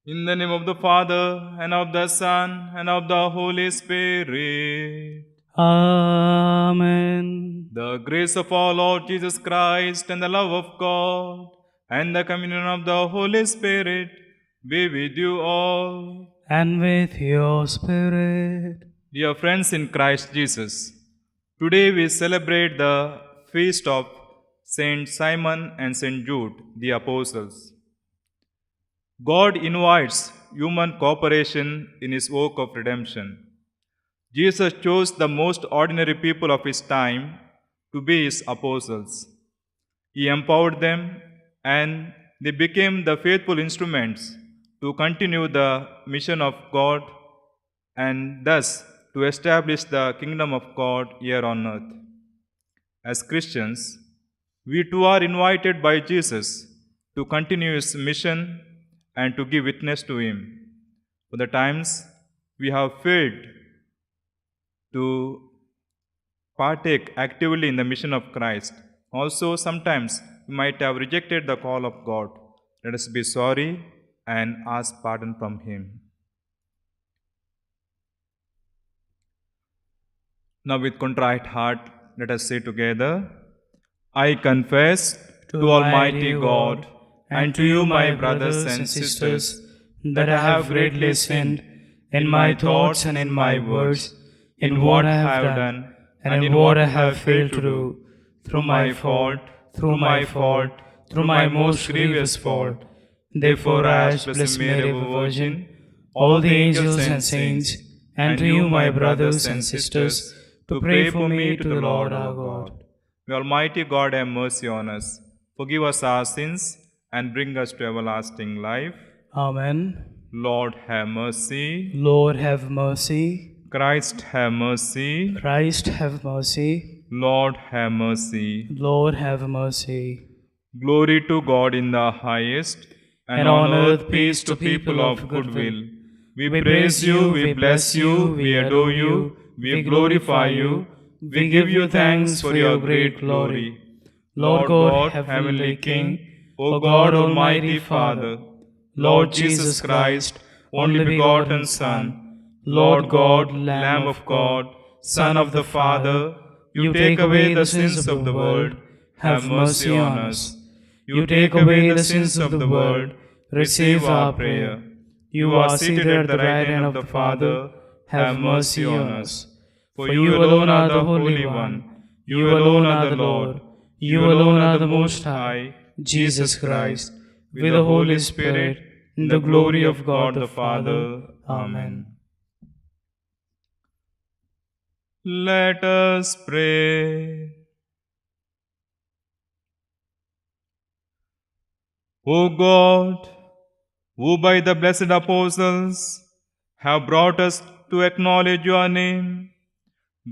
In the name of the Father, and of the Son, and of the Holy Spirit. Amen. The grace of our Lord Jesus Christ, and the love of God, and the communion of the Holy Spirit be with you all. And with your spirit. Dear friends in Christ Jesus, today we celebrate the feast of Saint Simon and Saint Jude, the apostles. God invites human cooperation in his work of redemption. Jesus chose the most ordinary people of his time to be his apostles. He empowered them and they became the faithful instruments to continue the mission of God and thus to establish the kingdom of God here on earth. As Christians, we too are invited by Jesus to continue his mission and to give witness to him. For the times we have failed to partake actively in the mission of Christ. Also, sometimes we might have rejected the call of God. Let us be sorry and ask pardon from him. Now, with contrite heart, let us say together, I confess to Almighty God and to you, my brothers and sisters, that I have greatly sinned in my thoughts and in my words, in what I have done and in what I have failed to do, through my fault, through my most grievous fault. Therefore, I ask Blessed Mary, ever Virgin, all the angels and saints, and to you, my brothers and sisters, to pray for me to the Lord our God. May Almighty God have mercy on us, forgive us our sins, and bring us to everlasting life. Amen. Lord, have mercy. Lord, have mercy. Christ, have mercy. Christ, have mercy. Lord, have mercy. Lord, have mercy. Glory to God in the highest, And on earth peace to people of good will. We praise you, we bless you, we adore you, we glorify you, we give you thanks for your great glory. Lord God, heavenly King, O God, Almighty Father, Lord Jesus Christ, only begotten Son, Lord God, Lamb of God, Son of the Father, you take away the sins of the world, have mercy on us. You take away the sins of the world, receive our prayer. You are seated at the right hand of the Father, have mercy on us. For you alone are the Holy One, you alone are the Lord, you alone are the Most High, Jesus Christ, with the Holy Spirit, in the glory of God the Father. Amen. Let us pray. O God, who by the blessed apostles have brought us to acknowledge your name,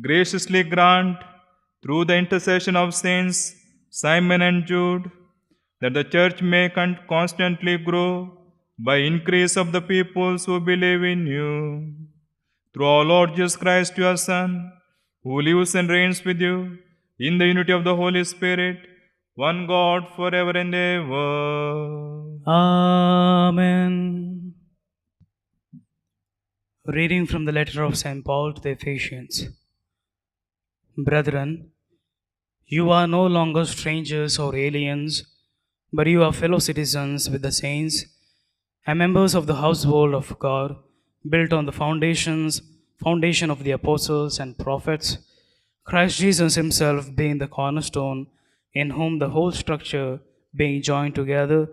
graciously grant, through the intercession of saints Simon and Jude, that the church may constantly grow by increase of the peoples who believe in you. Through our Lord Jesus Christ, your Son, who lives and reigns with you in the unity of the Holy Spirit, one God forever and ever. Amen. Reading from the letter of St. Paul to the Ephesians. Brethren, you are no longer strangers or aliens, but you are fellow citizens with the saints and members of the household of God, built on the foundation of the apostles and prophets, Christ Jesus himself being the cornerstone, in whom the whole structure, being joined together,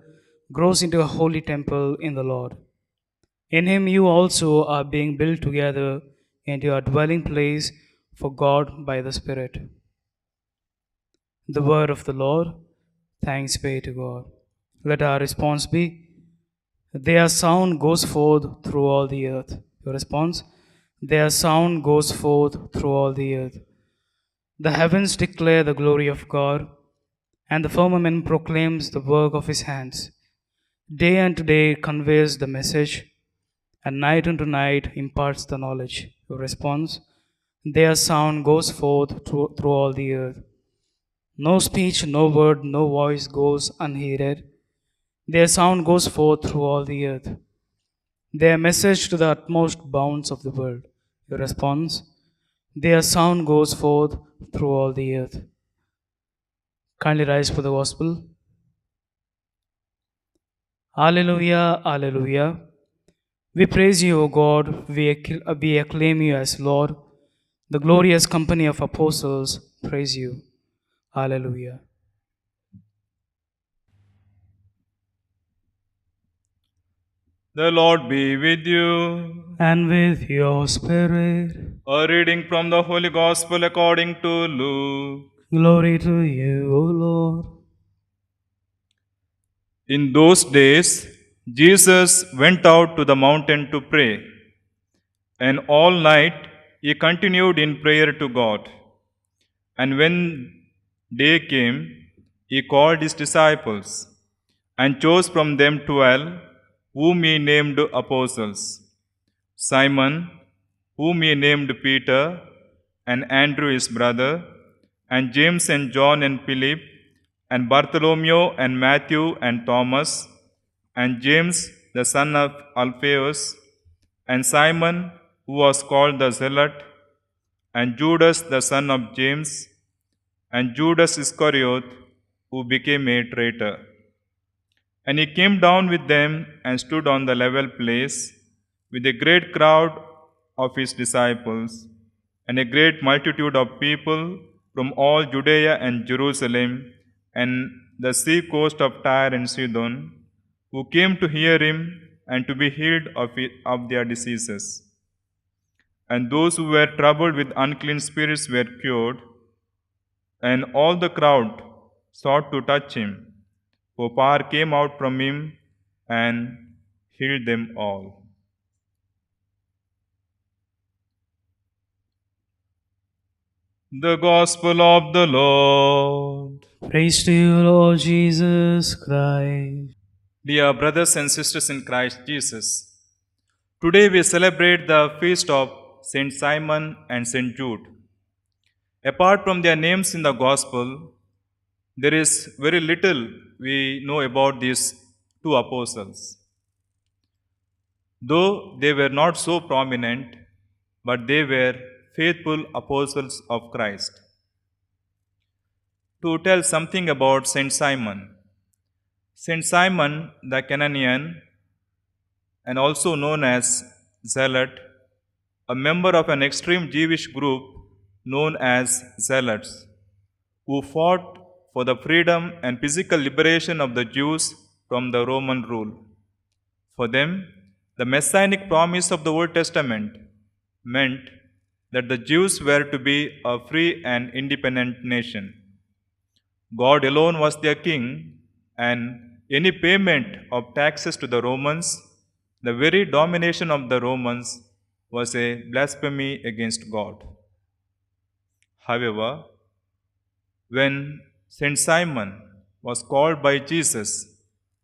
grows into a holy temple in the Lord. In him you also are being built together into a dwelling place for God by the Spirit. The word of the Lord. Thanks be to God. Let our response be, their sound goes forth through all the earth. Your response, their sound goes forth through all the earth. The heavens declare the glory of God, and the firmament proclaims the work of his hands. Day unto day conveys the message, and night unto night imparts the knowledge. Your response, their sound goes forth through all the earth. No speech, no word, no voice goes unheeded. Their sound goes forth through all the earth. their message to the utmost bounds of the world. Your response, their sound goes forth through all the earth. Kindly rise for the gospel. Alleluia, Alleluia. We praise you, O God. We acclaim you as Lord. The glorious company of apostles praise you. Alleluia. The Lord be with you. And with your spirit, A reading from the Holy Gospel according to Luke. glory to you, O Lord. In those days, Jesus went out to the mountain to pray, and all night he continued in prayer to God. And when day came, he called his disciples and chose from them 12, whom he named apostles: Simon, whom he named Peter, and Andrew his brother, and James and John and Philip, and Bartholomew and Matthew and Thomas, and James the son of Alphaeus, and Simon, who was called the Zealot, and Judas the son of James, and Judas Iscariot, who became a traitor. And he came down with them and stood on the level place with a great crowd of his disciples and a great multitude of people from all Judea and Jerusalem and the sea coast of Tyre and Sidon, who came to hear him and to be healed of their diseases. And those who were troubled with unclean spirits were cured, and all the crowd sought to touch him, for power came out from him and healed them all. The Gospel of the Lord. Praise to you, Lord Jesus Christ. Dear brothers and sisters in Christ Jesus, today we celebrate the feast of Saint Simon and Saint Jude. Apart from their names in the Gospel, there is very little we know about these two apostles. Though they were not so prominent, but they were faithful apostles of Christ. To tell something about Saint Simon. Saint Simon the Cananaean, and also known as Zealot, a member of an extreme Jewish group known as Zealots, who fought for the freedom and physical liberation of the Jews from the Roman rule. For them, the messianic promise of the Old Testament meant that the Jews were to be a free and independent nation. God alone was their king, and any payment of taxes to the Romans, the very domination of the Romans, was a blasphemy against God. However, when Saint Simon was called by Jesus,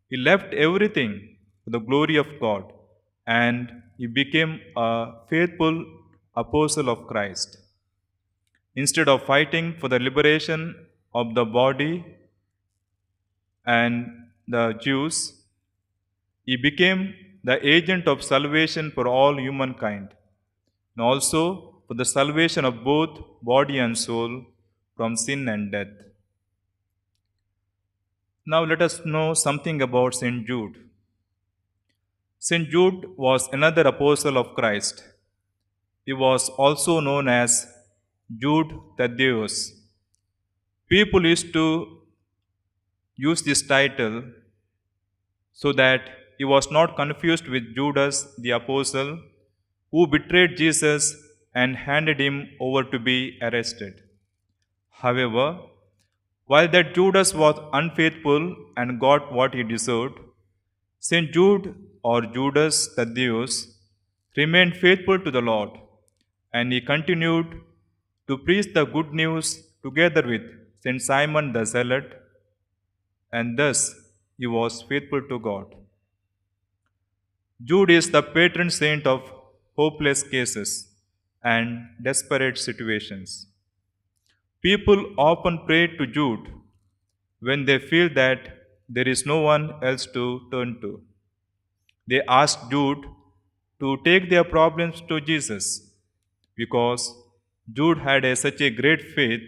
he left everything for the glory of God, and he became a faithful apostle of Christ. Instead of fighting for the liberation of the body and the Jews, he became the agent of salvation for all humankind, and also for the salvation of both body and soul from sin and death. Now let us know something about Saint Jude. Saint Jude was another apostle of Christ. He was also known as Jude Thaddeus. People used to use this title so that he was not confused with Judas the apostle, who betrayed Jesus and handed him over to be arrested. However, while that Judas was unfaithful and got what he deserved, Saint Jude or Judas Thaddeus remained faithful to the Lord, and he continued to preach the good news together with Saint Simon the Zealot, and thus he was faithful to God. Jude is the patron saint of hopeless cases and desperate situations. People often pray to Jude when they feel that there is no one else to turn to. They ask Jude to take their problems to Jesus. Because Jude had such a great faith,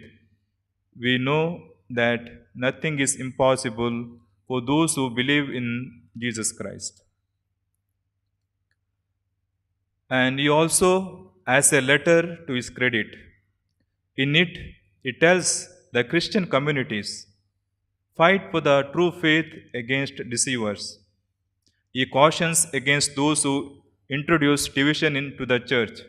we know that nothing is impossible for those who believe in Jesus Christ. And he also has a letter to his credit. In it, he tells the Christian communities fight for the true faith against deceivers. He cautions against those who introduce division into the church.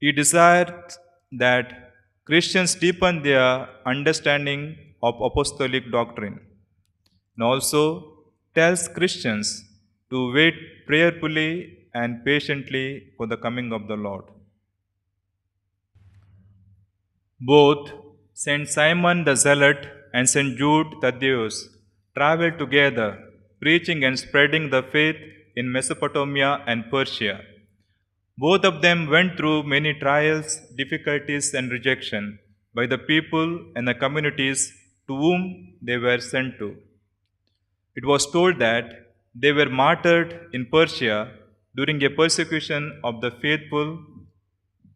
He desires that Christians deepen their understanding of apostolic doctrine and also tells Christians to wait prayerfully and patiently for the coming of the Lord. Both Saint Simon the Zealot and Saint Jude Thaddeus traveled together, preaching and spreading the faith in Mesopotamia and Persia. Both of them went through many trials, difficulties, and rejection by the people and the communities to whom they were sent to. It was told that they were martyred in Persia during a persecution of the faithful.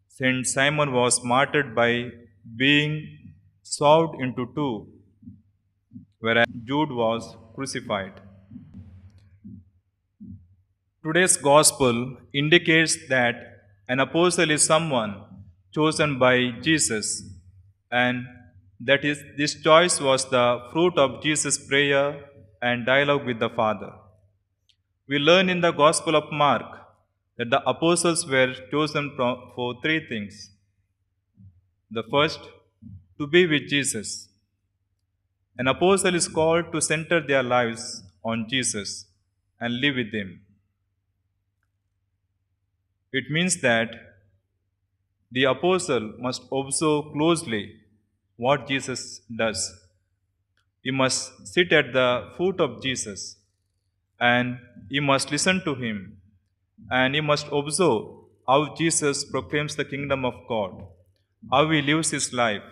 Saint Simon was martyred by being sawed into two, whereas Jude was crucified. Today's gospel indicates that an apostle is someone chosen by Jesus, and that is, this choice was the fruit of Jesus' prayer and dialogue with the Father. We learn in the Gospel of Mark that the apostles were chosen for three things. The first, to be with Jesus. An apostle is called to center their lives on Jesus and live with Him. It means that the apostle must observe closely what Jesus does. He must sit at the foot of Jesus and he must listen to him and he must observe how Jesus proclaims the kingdom of God, how he lives his life,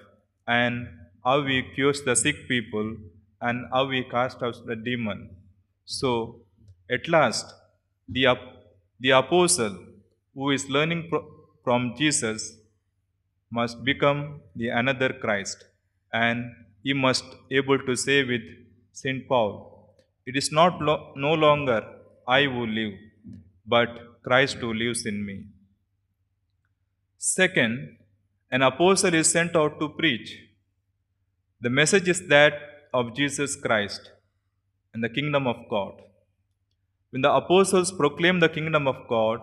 and how he cures the sick people and how he casts out the demon. So, at last, the apostle who is learning from Jesus must become the another Christ, and he must able to say with Saint Paul, "It is not no longer I who live, but Christ who lives in me." Second, an apostle is sent out to preach. The message is that of Jesus Christ and the kingdom of God. When the apostles proclaim the kingdom of God,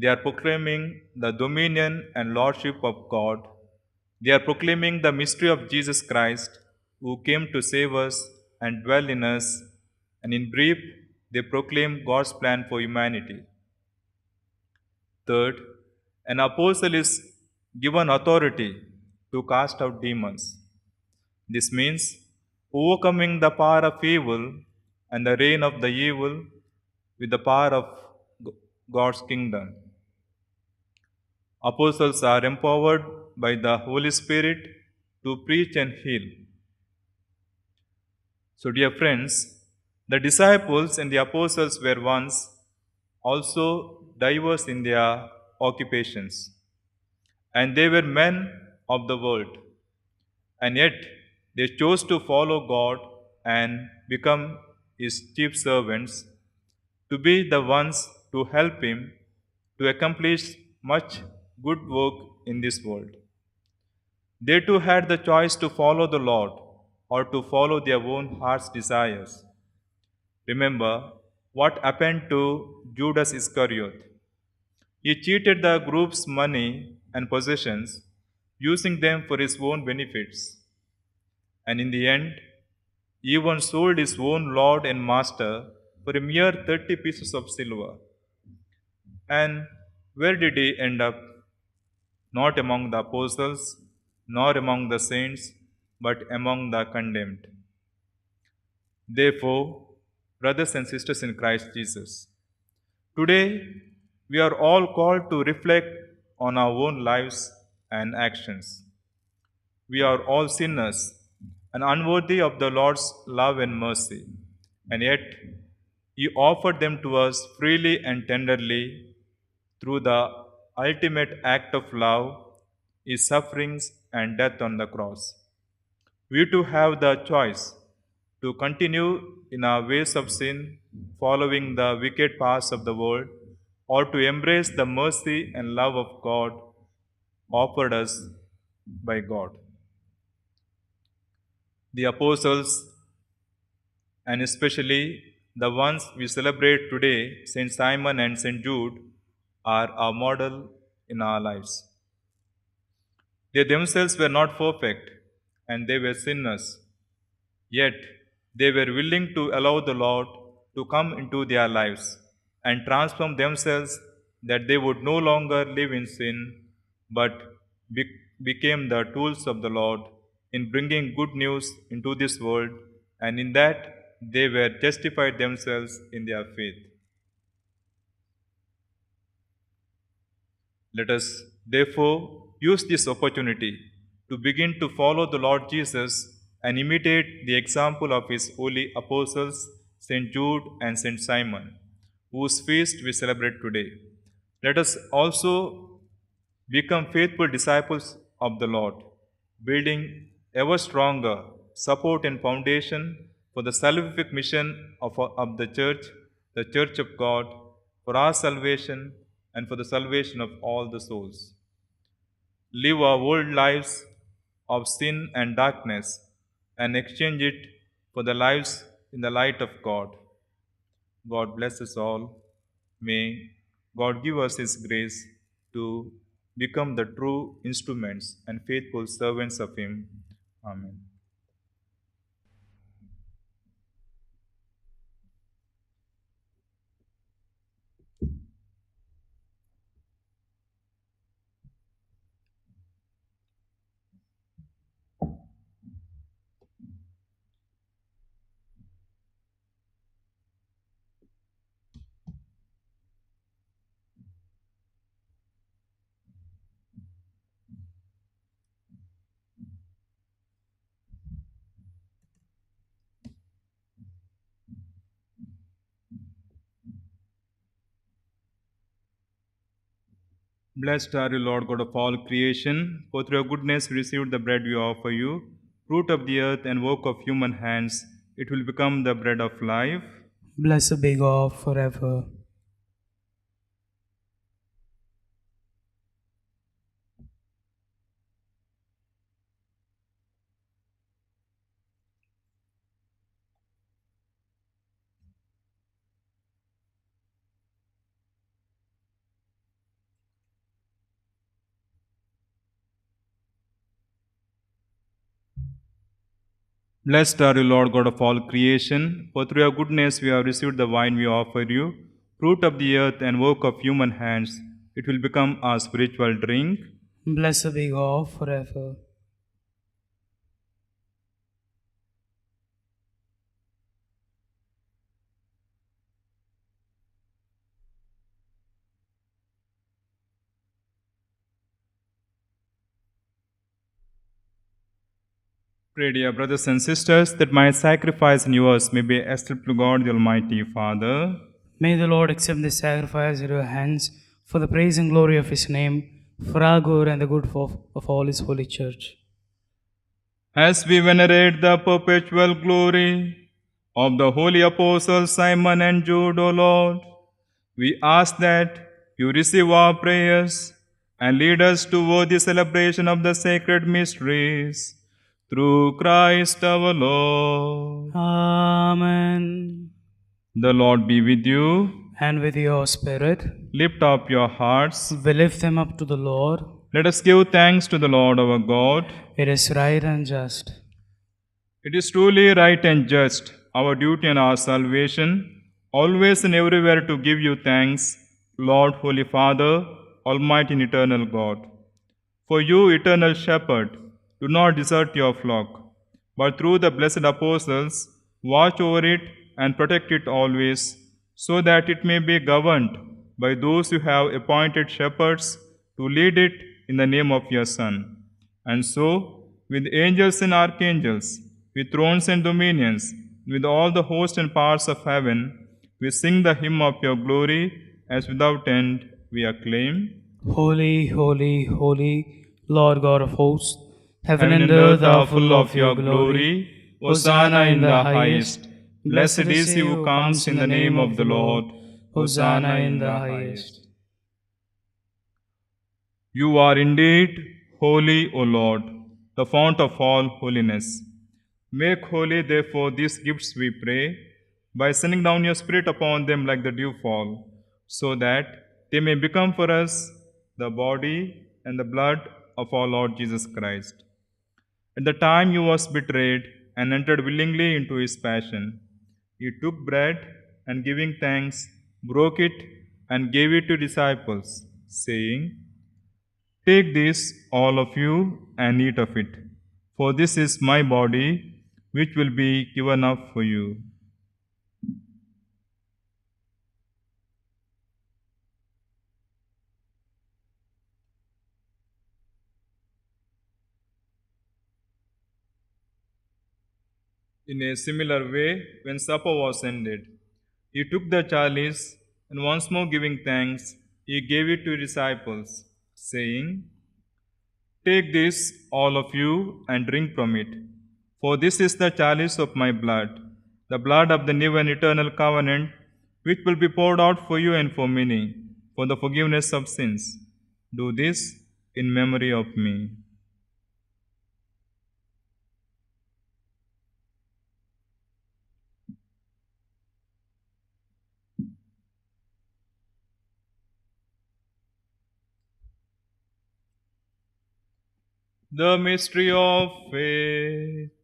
they are proclaiming the dominion and lordship of God. They are proclaiming the mystery of Jesus Christ, who came to save us and dwell in us. And in brief, they proclaim God's plan for humanity. Third, an apostle is given authority to cast out demons. This means overcoming the power of evil and the reign of the evil with the power of God's kingdom. Apostles are empowered by the Holy Spirit to preach and heal. So, dear friends, the disciples and the apostles were once also diverse in their occupations, and they were men of the world, and yet they chose to follow God and become His chief servants, to be the ones to help Him to accomplish much good work in this world. They too had the choice to follow the Lord or to follow their own heart's desires. Remember what happened to Judas Iscariot. He cheated the group's money and possessions, using them for his own benefits. And in the end, he even sold his own Lord and Master for a mere 30 pieces of silver. And where did he end up? Not among the apostles, nor among the saints, but among the condemned. Therefore, brothers and sisters in Christ Jesus, today we are all called to reflect on our own lives and actions. We are all sinners and unworthy of the Lord's love and mercy, and yet He offered them to us freely and tenderly through the ultimate act of love, his sufferings and death on the cross. We too have the choice to continue in our ways of sin, following the wicked paths of the world, or to embrace the mercy and love of God offered us by God. The apostles, and especially the ones we celebrate today, Saint Simon and Saint Jude, are our model in our lives. They themselves were not perfect and they were sinners, yet they were willing to allow the Lord to come into their lives and transform themselves that they would no longer live in sin but became the tools of the Lord in bringing good news into this world, and in that they were justified themselves in their faith. Let us therefore use this opportunity to begin to follow the Lord Jesus and imitate the example of his holy apostles, St. Jude and St. Simon, whose feast we celebrate today. Let us also become faithful disciples of the Lord, building ever stronger support and foundation for the salvific mission of the Church of God, for our salvation and for the salvation of all the souls. Live our old lives of sin and darkness and exchange it for the lives in the light of God. God bless us all. May God give us His grace to become the true instruments and faithful servants of Him. Amen. Blessed are you, Lord God of all creation, for through your goodness we received the bread we offer you, fruit of the earth and work of human hands. It will become the bread of life. Blessed be God forever. Blessed are you, Lord God of all creation, for through your goodness we have received the wine we offer you, fruit of the earth and work of human hands. It will become our spiritual drink. Blessed be God forever. Pray, dear brothers and sisters, that my sacrifice and yours may be acceptable to God the Almighty Father. May the Lord accept this sacrifice at your hands for the praise and glory of His name, for our good and the good of all His holy church. As we venerate the perpetual glory of the holy apostles Simon and Jude, O Lord, we ask that you receive our prayers and lead us to worthy celebration of the sacred mysteries. Through Christ our Lord. Amen. The Lord be with you. And with your spirit, Lift up your hearts. we lift them up to the Lord. Let us give thanks to the Lord our God. It is right and just. It is truly right and just, our duty and our salvation, always and everywhere to give you thanks, Lord, Holy Father, Almighty and Eternal God. For you, Eternal Shepherd, do not desert your flock, but through the blessed apostles, watch over it and protect it always, so that it may be governed by those you have appointed shepherds to lead it in the name of your Son. And so, with angels and archangels, with thrones and dominions, with all the hosts and powers of heaven, we sing the hymn of your glory as without end. we acclaim. Holy, holy, holy, Lord God of hosts, heaven and earth are full of your glory. Hosanna in the highest. Blessed is he who comes in the name of the Lord. Hosanna in the highest. You are indeed holy, O Lord, the fount of all holiness. Make holy, therefore, these gifts, we pray, by sending down your Spirit upon them like the dewfall, so that they may become for us the body and the blood of our Lord Jesus Christ. At the time he was betrayed and entered willingly into his passion, he took bread and giving thanks, broke it and gave it to disciples, saying, "Take this, all of you, and eat of it, for this is my body, which will be given up for you." In a similar way, when supper was ended, he took the chalice, and once more giving thanks, he gave it to his disciples, saying, "Take this, all of you, and drink from it, for this is the chalice of my blood, the blood of the new and eternal covenant, which will be poured out for you and for many, for the forgiveness of sins. Do this in memory of me." The mystery of faith.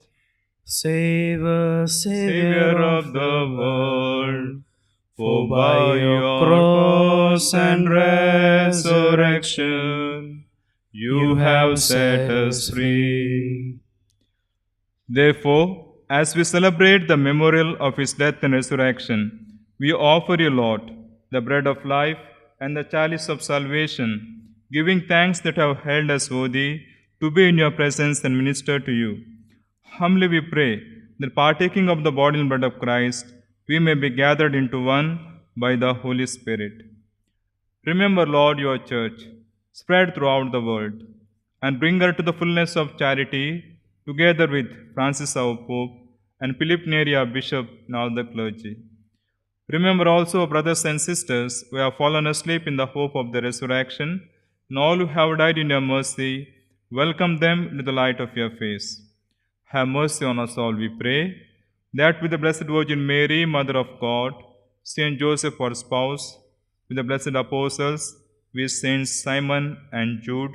Save us, Savior of the world, for by your cross and resurrection you have set us free. Therefore, as we celebrate the memorial of his death and resurrection, we offer you, Lord, the bread of life and the chalice of salvation, giving thanks that have held us worthy to be in your presence and minister to you. Humbly we pray that partaking of the body and blood of Christ, we may be gathered into one by the Holy Spirit. Remember, Lord, your church, spread throughout the world, and bring her to the fullness of charity, together with Francis our Pope and Philip Neri our Bishop and all the clergy. Remember also our brothers and sisters who have fallen asleep in the hope of the resurrection, and all who have died in your mercy. Welcome them into the light of your face. Have mercy on us all, we pray, that with the Blessed Virgin Mary, Mother of God, Saint Joseph, our spouse, with the blessed apostles, with Saints Simon and Jude,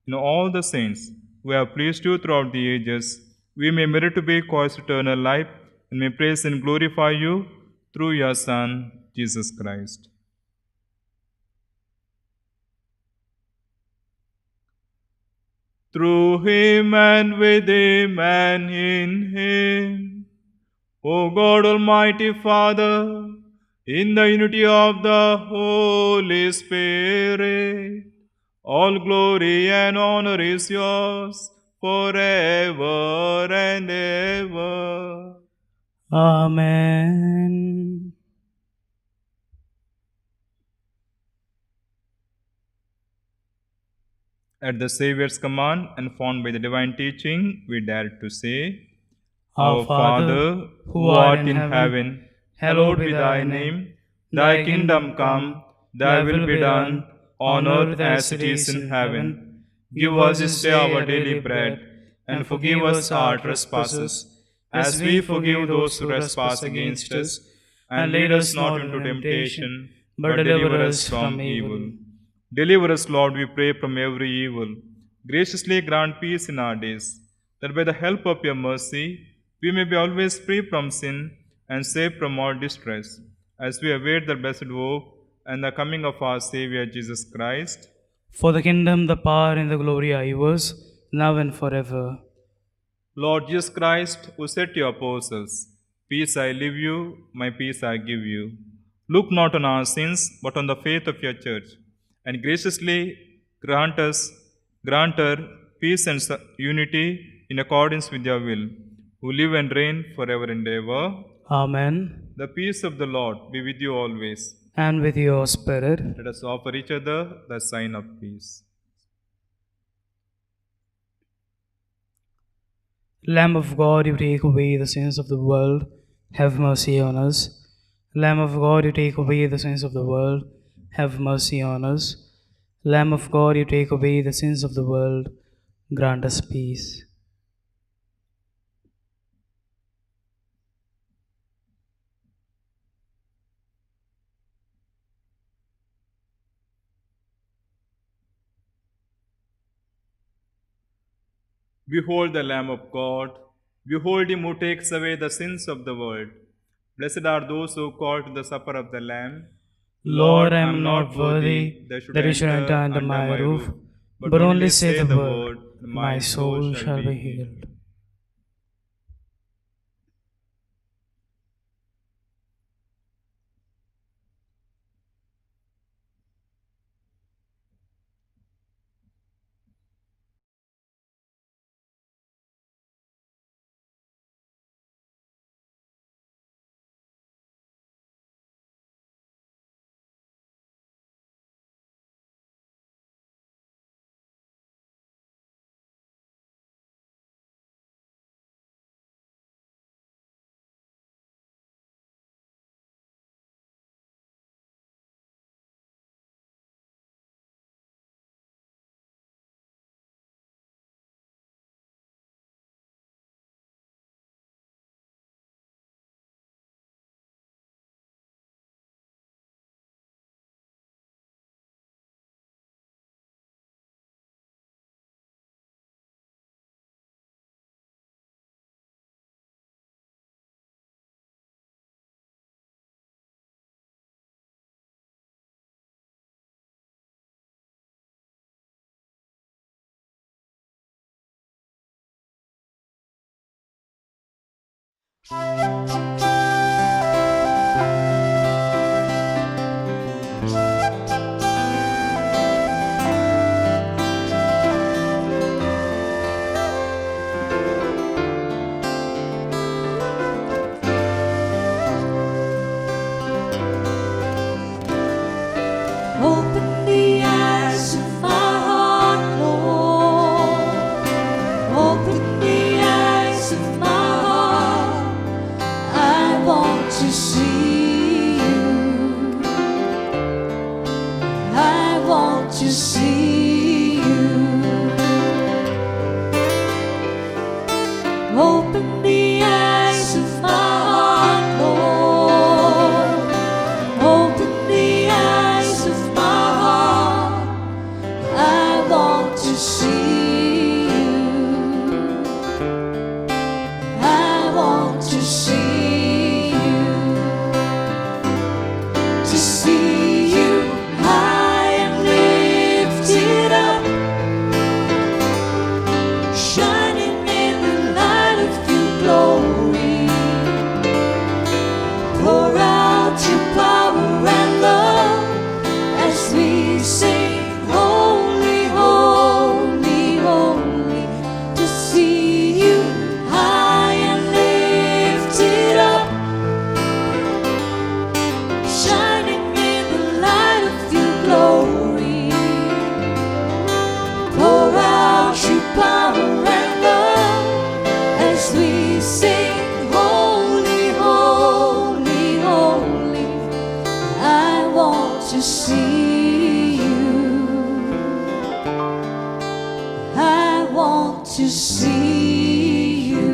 and all the saints who have pleased you throughout the ages, we may merit to be cause eternal life, and may praise and glorify you through your Son, Jesus Christ. Through him and with him and in him, O God Almighty Father, in the unity of the Holy Spirit, all glory and honor is yours forever and ever. Amen. At the Saviour's command and formed by the divine teaching, we dare to say, Our Father, who art in heaven, hallowed be thy name. Thy kingdom come, thy will be done, on earth as it is in heaven. Give us this day our daily bread, and forgive us our trespasses, as we forgive those who trespass against us. And lead us not into temptation, but deliver us from evil. Deliver us, Lord, we pray, from every evil. Graciously grant peace in our days, that by the help of your mercy we may be always free from sin and safe from all distress, as we await the blessed hope and the coming of our Saviour Jesus Christ. For the kingdom, the power, and the glory are yours, now and forever. Lord Jesus Christ, who said to your apostles, "Peace I leave you, my peace I give you," look not on our sins, but on the faith of your church, and graciously grant her peace and unity in accordance with your will, who live and reign forever and ever. Amen. The peace of the Lord be with you always. and with your spirit. Let us offer each other the sign of peace. Lamb of God, you take away the sins of the world, have mercy on us. Lamb of God, you take away the sins of the world, have mercy on us. Lamb of God, you take away the sins of the world, grant us peace. Behold the Lamb of God. Behold him who takes away the sins of the world. Blessed are those who call to the supper of the Lamb. Lord, I am not worthy that you should enter under my roof, but only say the word, and my soul shall be healed. Open the eyes of my heart, Lord. Open the eyes of my heart. I want to see you. I want to see you. Open the eyes of my heart, Lord. Open the eyes of my heart. I want to see you. I want to see you. To see you high and lifted up, shining in the light of your glory. Pour out your power and love as we sing, holy, holy, holy. To see you high and lifted up, shining in the light of your glory. Pour out your power and love as we sing, holy, holy, holy. I want to see you. I want to see you.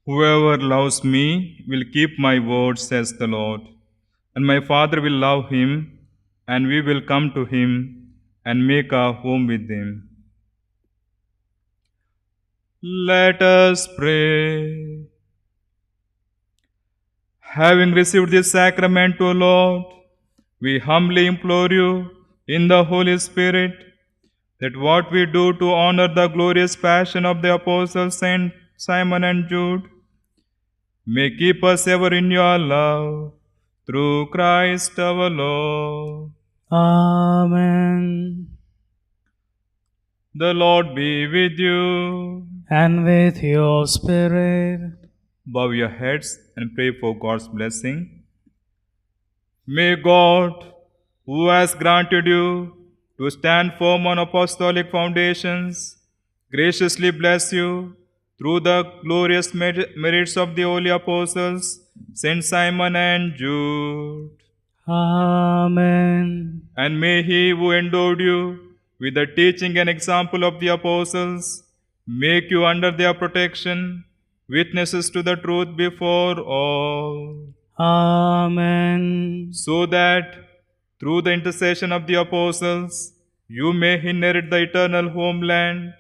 Whoever loves me will keep my word, says the Lord. And my Father will love him, and we will come to him and make our home with him. Let us pray. Having received this sacrament, O Lord, we humbly implore you in the Holy Spirit that what we do to honor the glorious passion of the apostles Saint Simon and Jude may keep us ever in your love, through Christ our Lord. Amen. The Lord be with you. and with your spirit. Bow your heads and pray for God's blessing. May God, who has granted you to stand firm on apostolic foundations, graciously bless you through the glorious merits of the holy apostles, Saint Simon and Jude. Amen. And may he who endowed you with the teaching and example of the apostles make you under their protection witnesses to the truth before all, Amen. so that through the intercession of the apostles you may inherit the eternal homeland,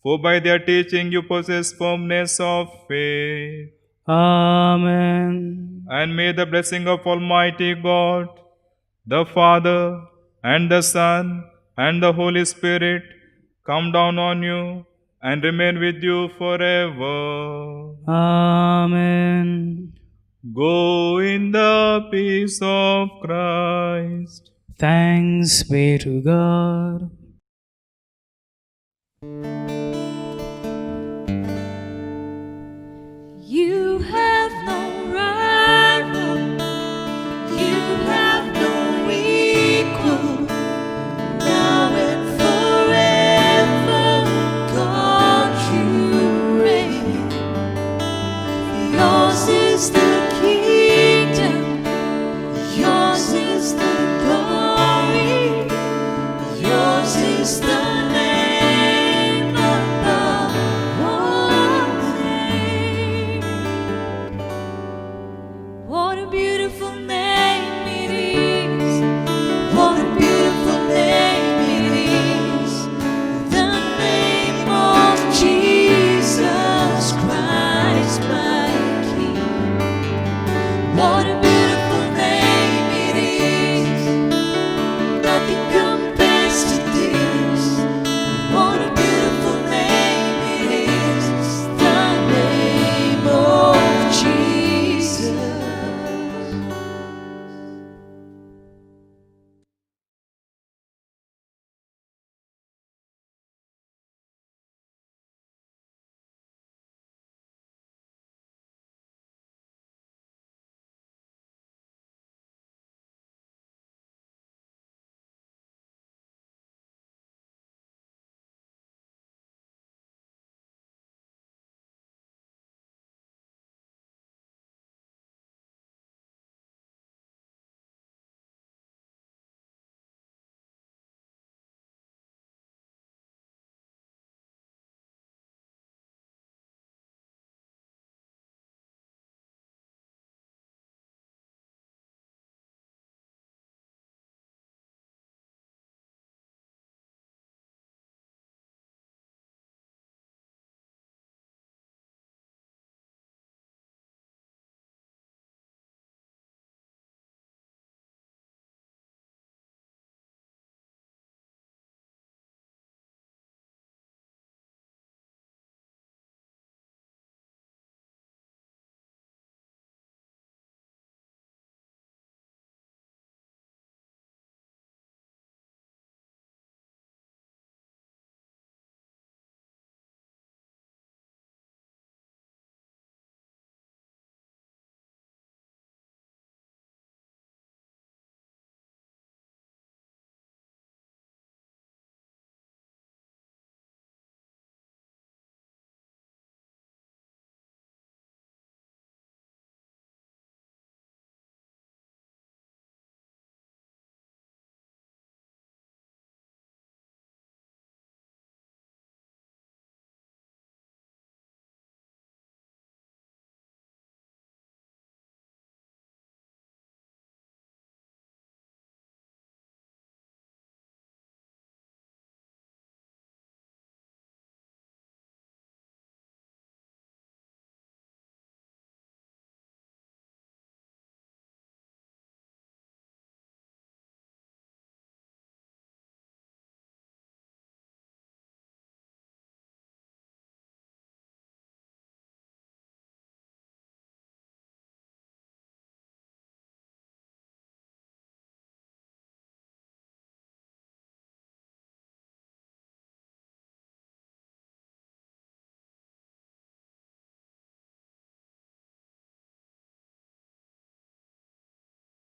for by their teaching you possess firmness of faith. Amen. And may the blessing of Almighty God, the Father, and the Son, and the Holy Spirit come down on you and remain with you forever. Amen. Go in the peace of Christ. Thanks be to God.